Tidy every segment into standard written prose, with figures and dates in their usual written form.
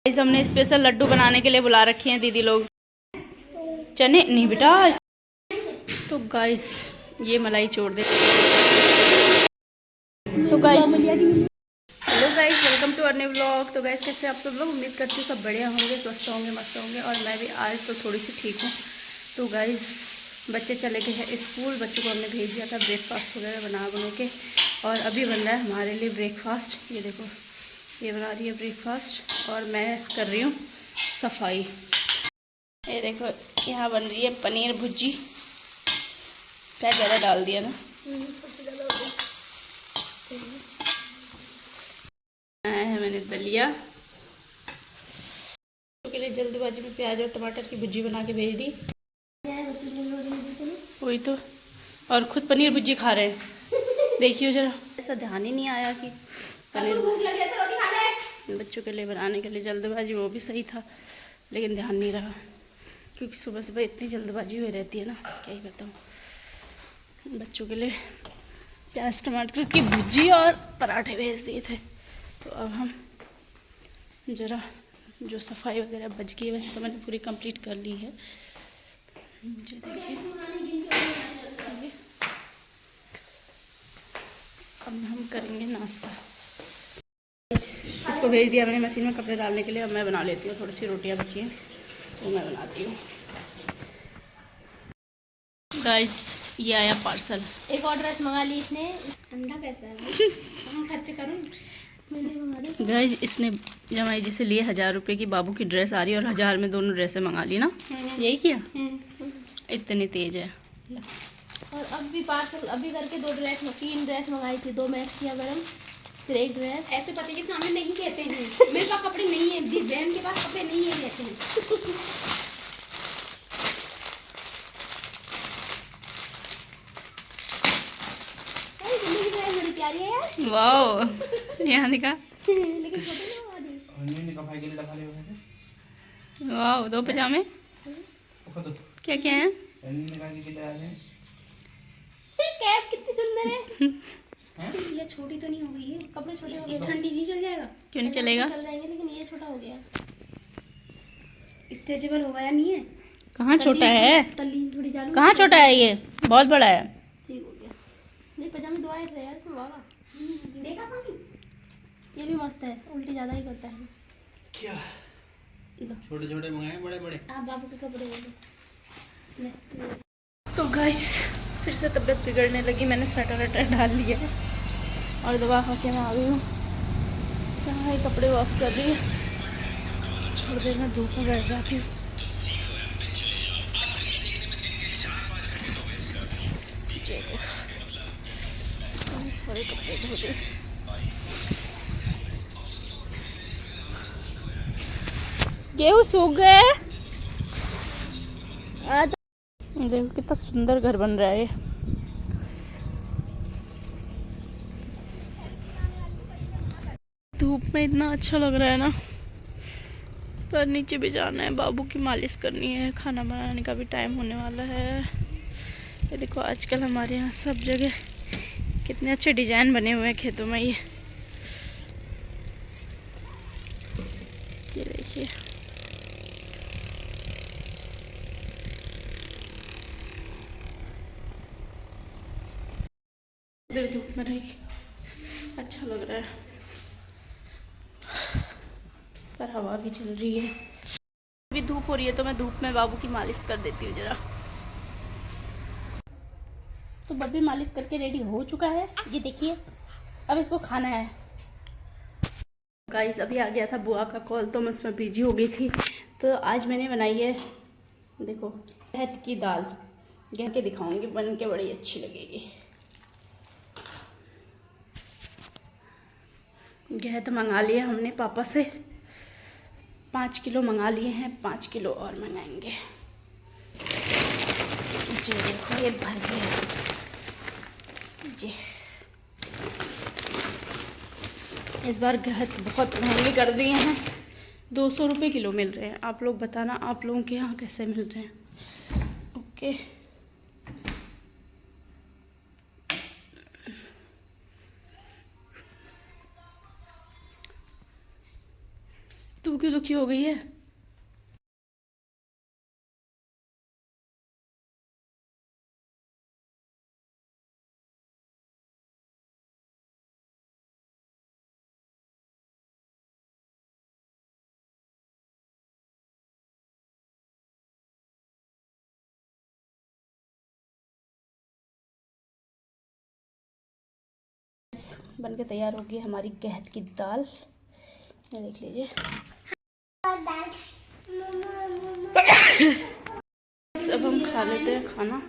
Guys हमने special Laddu बनाने के लिए बुला रखे हैं दीदी लोग। चने नहीं बेटा। तो गाइस ये मलाई छोड़ दे। तो guys hello guys, welcome to our new vlog. तो गाइस कैसे आप सब लोग? उम्मीद करती हूँ सब बढ़िया होंगे, स्वस्थ होंगे, मस्त होंगे। और मैं भी आज तो थोड़ी सी ठीक हूँ। तो गाइस बच्चे चले गए हैं स्कूल। बच्चों को हमने भेज दिया था ब्रेकफास्ट वगैरह बना के। और अभी बन रहा है हमारे लिए ब्रेकफास्ट। ये देखो, ये बना रही है ब्रेकफास्ट और मैं कर रही हूँ सफाई। ये देखो यहाँ बन रही है पनीर भुर्जी। क्या ज़्यादा डाल दिया ना। है मैंने दलिया के लिए जल्दबाजी में प्याज और टमाटर की भुर्जी बना के भेज दी। वही तो, और खुद पनीर भुर्जी खा रहे हैं। देखियो जरा, ऐसा ध्यान ही नहीं आया कि पनीर बच्चों के लिए बनाने के लिए जल्दबाजी। वो भी सही था लेकिन ध्यान नहीं रहा, क्योंकि सुबह सुबह इतनी जल्दबाजी हुई रहती है ना, क्या ही बताऊँ। बच्चों के लिए प्याज टमाटर की भुर्जी और पराठे भेज दिए थे। तो अब हम ज़रा जो सफाई वगैरह बच गई है, वैसे तो मैंने पूरी कंप्लीट कर ली है। जो देखिए अब हम करेंगे नाश्ता। इसको भेज दिया मैंने मशीन में कपड़े डालने के लिए। अब मैं बना लेती हूँ, थोड़ी सी रोटियाँ बची हैं तो मैं बनाती हूँ। गाइस ये आया पार्सल। एक और ड्रेस मंगा ली इसने। अंधा पैसा है कहाँ खर्च करूँ। गाइस इसने जमाई जी से लिए 1000 रुपये की बाबू की ड्रेस आ रही है और 1000 में दोनों ड्रेसें मंगा ली ना। यही किया, इतनी तेज है। और अब भी पार्सल अभी करके 3 ड्रेस मंगाई थी। 2 मैक्सियाँ गरम, फिर 1 ड्रेस। ऐसे पति के सामने नहीं कहते हैं मेरे पास कपड़े नहीं है, बहन के पास कपड़े नहीं है कहते हैं। बड़ी प्यारी है यार। वाओ यहाँ दिखा। लेकिन छोटे नहीं। वाओ 2 पजामे क्या क्या है? कैप कितनी सुंदर है। ये छोटी तो नहीं हो गई है? कपड़े छोटे हो गए, ठंडी नहीं चल जाएगा? क्यों नहीं चलेगा? चल जाएंगे, लेकिन ये छोटा हो गया। स्ट्रेचेबल होगा या नहीं है? कहाँ छोटा है? तल्ली थोड़ी डालूं। कहाँ छोटा है? ये बहुत बड़ा है। ठीक हो गया। नहीं पजामे दुआएं रहे यार इसमें बाबा। देखा सामी, ये भी मस्त है, उल्टी ज्यादा ही करता है। क्या छोटे छोटे मंगाए बड़े बड़े? आप बाबू के कपड़े ले। तो गाइस फिर से तबीयत बिगड़ने लगी। मैंने स्वेटर वेटर डाल लिया है और दवा खा के मैं आ गई हूँ। यहाँ ये कपड़े वॉश कर रही है, थोड़ी देर में धूप में बैठ जाती हूँ। सारे कपड़े धो दिए। गेहूँ सूख गए। देखो कितना सुंदर घर बन रहा है। धूप में इतना अच्छा लग रहा है ना। पर नीचे भी जाना है, बाबू की मालिश करनी है, खाना बनाने का भी टाइम होने वाला है। ये देखो आजकल हमारे यहाँ सब जगह कितने अच्छे डिजाइन बने हुए हैं खेतों में। ये देखिए, इधर धूप में रही अच्छा लग रहा है, पर हवा भी चल रही है। अभी धूप हो रही है तो मैं धूप में बाबू की मालिश कर देती हूँ जरा। तो बब्बी मालिश करके रेडी हो चुका है, ये देखिए। अब इसको खाना है। गाइस अभी आ गया था बुआ का कॉल, तो मैं उसमें बिजी हो गई थी। तो आज मैंने बनाई है, देखो, अरहर की दाल। गह के दिखाऊंगी, बन के बड़ी अच्छी लगेगी। गह तो मंगा लिया हमने पापा से, 5 किलो मंगा लिए हैं, 5 किलो और मंगाएंगे। जी देखो ये भर गया जी। इस बार गहत बहुत महंगे कर दिए हैं, 200 रुपये किलो मिल रहे हैं। आप लोग बताना आप लोगों के यहाँ कैसे मिल रहे हैं। ओके तू क्यों दुखी हो गई है? बन के तैयार होगी हमारी गहत की दाल। ये देख लीजिए। अब हम खा लेते हैं खाना।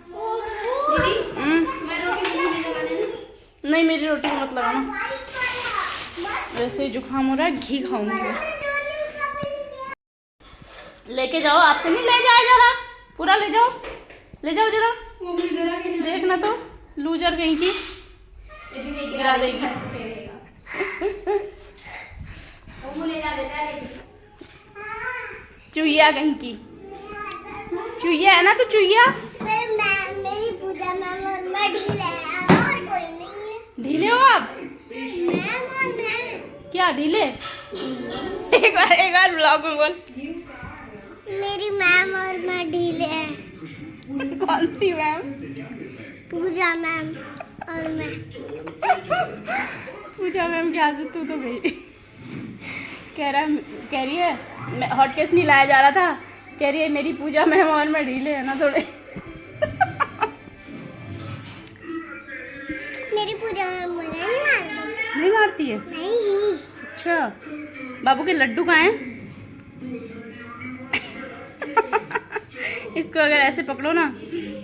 नहीं, मेरी रोटी को मत लगाना। वैसे ही जुकाम हो रहा है, घी खाऊंगी मैं। लेके जाओ, आपसे नहीं ले जाया जा रहा। पूरा ले जाओ, ले जाओ जरा। देखना तो लूजर कहीं की गिरा देगी। चुईया कहीं की, चुईया है ना तो चुईया। मेरी पूजा मैम और मैं ढीले हैं और कोई नहीं है। ढीले हो आप? मैम और मैं। क्या ढीले? एक बार ब्लॉग में बोल। मेरी मैम और मैं ढीले हैं। कौन सी मैम? पूजा मैम और मैं। पूजा मैम क्या से तू तो गई। कह रही है मैं हॉट केस नहीं लाया जा रहा था। कह रही है मेरी पूजा मैम और मैं ढीले है ना थोड़े। मेरी पूजा मैम मुझे नहीं मारती। नहीं मारती है? नहीं। अच्छा, बाबू के लड्डू कहाँ हैं? इसको अगर ऐसे पकड़ो ना,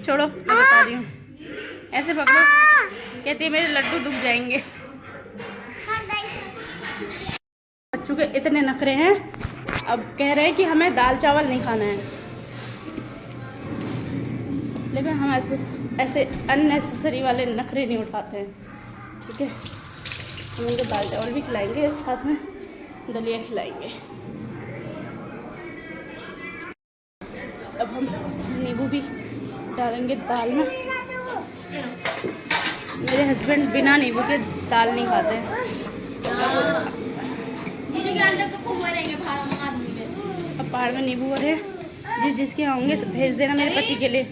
छोड़ो मैं बता रही हूँ, ऐसे पकड़ो, कहती है मेरे लड्डू दुख जाएंगे। बच्चों के इतने नखरे हैं, अब कह रहे हैं कि हमें दाल चावल नहीं खाना है, लेकिन हम ऐसे अननेसेसरी वाले नखरे नहीं उठाते हैं। ठीक है, हम उनको दाल चावल भी खिलाएंगे, साथ में दलिया खिलाएंगे। अब हम नींबू भी डालेंगे दाल में। मेरे हस्बैंड बिना नींबू के दाल नहीं खाते हैं। अब पहाड़ में नींबू हो रहे हैं, जिसके होंगे भेज देना मेरे पति के लिए।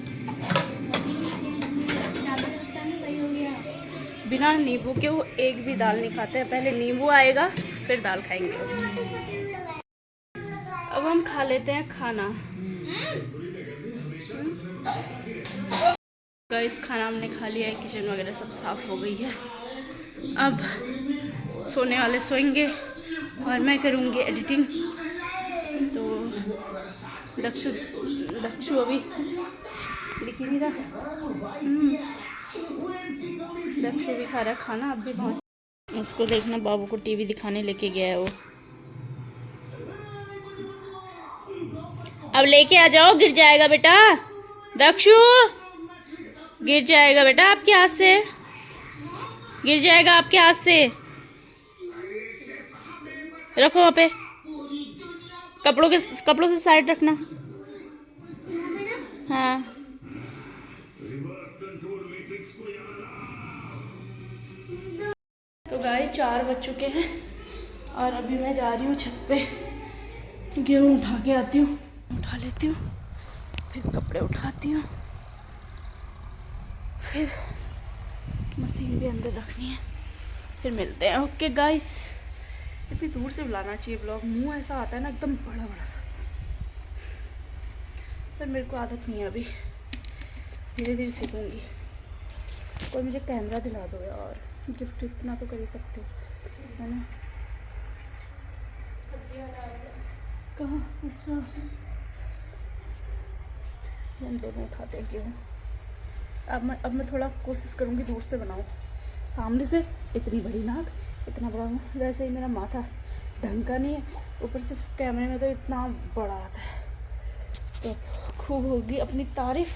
बिना नींबू के वो एक भी दाल नहीं खाते हैं। पहले नींबू आएगा फिर दाल खाएंगे। अब हम खा लेते हैं खाना। गाइस, खाना हमने खा लिया है, किचन वगैरह सब साफ हो गई है। अब सोने वाले सोएंगे और मैं करूँगी एडिटिंग। तो दक्षु अभी लिख ही नहीं रहा। दक्षु भी खा रहा खाना। अब भी पहुँच, उसको देखना बाबू को टीवी दिखाने लेके गया है वो। अब लेके आ जाओ, गिर जाएगा बेटा। दक्षु गिर जाएगा बेटा, आपके हाथ से गिर जाएगा, आपके हाथ से। रखो वहाँ पे, कपड़ों से साइड रखना। हाँ, तो गाय 4 बज चुके हैं और अभी मैं जा रही हूँ छत पे। गेहूँ उठा के आती हूँ, उठा लेती हूँ, फिर कपड़े उठाती हूँ, फिर मशीन भी अंदर रखनी है, फिर मिलते हैं। ओके गाइस, इतनी दूर से बुलाना चाहिए ब्लॉग, मुंह ऐसा आता है ना एकदम बड़ा बड़ा सा, पर मेरे को आदत नहीं है, अभी धीरे धीरे सीखूंगी। कोई मुझे कैमरा दिला दो यार, गिफ्ट इतना तो कर ही सकते हो, है ना। कहाँ? अच्छा, हम दोनों उठाते हैं गेहूँ। अब मैं थोड़ा कोशिश करूँगी दूर से बनाऊँ, सामने से इतनी बड़ी नाक, इतना बड़ा मुँह, वैसे ही मेरा माथा ढंग का नहीं है, ऊपर से कैमरे में तो इतना बड़ा आता है, तो खूब होगी अपनी तारीफ।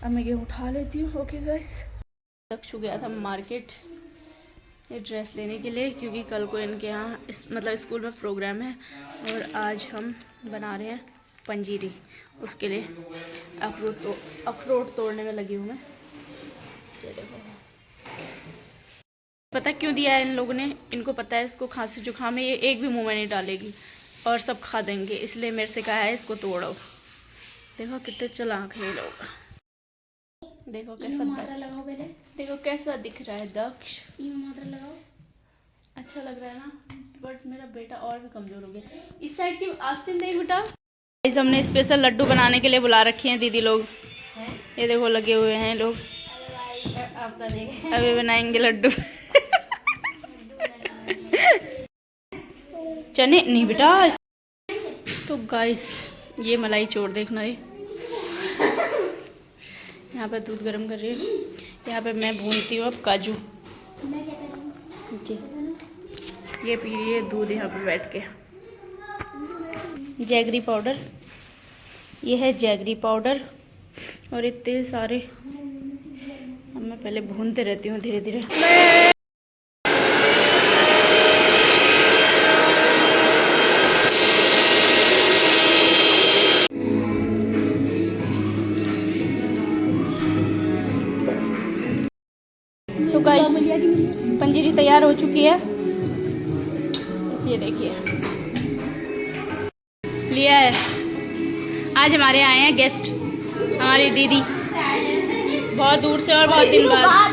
अब मैं गेहूँ उठा लेती हूँ। ओके गाइस, दक्षु गया था मार्केट ये ड्रेस लेने के लिए, क्योंकि कल को इनके यहाँ मतलब स्कूल में प्रोग्राम है और आज हम बना रहे हैं पंजीरी, उसके लिए अखरोट तोड़ने में लगी हूँ मैं। चलो, पता क्यों दिया है इन लोगों ने, इनको पता है इसको खांसी जुकाम है, ये एक भी मुंह में नहीं डालेगी, और सब खा देंगे, इसलिए मेरे से कहा है इसको तोड़ो। देखो कितने चालाक है लोग। देखो कैसा लगाओ पहले। देखो कैसा दिख रहा है दक्ष। मात्रा लगाओ। अच्छा लग रहा है ना, बट मेरा बेटा और भी कमजोर हो गया। इस साइड की आस्तीन देख बेटा। इस हमने स्पेशल लड्डू बनाने के लिए बुला रखे हैं दीदी लोग। ये देखो लगे हुए हैं लोग। अभी बनाएंगे लड्डू। चने नहीं बेटा। तो गाइस ये मलाई चोर देखना है। यहाँ पे दूध गर्म कर रही है। यहाँ पे मैं भूनती हूँ अब काजू जी। ये पी रही है दूध यहाँ पे बैठ के। जैगरी पाउडर, ये है जैगरी पाउडर और इतने सारे। अब मैं पहले भूनते रहती हूँ धीरे धीरे। तो गाइस पंजीरी तैयार हो चुकी है। ये देखिए लिया है। आज हमारे आए हैं गेस्ट, हमारी दीदी बहुत दूर से और बहुत दिन बाद।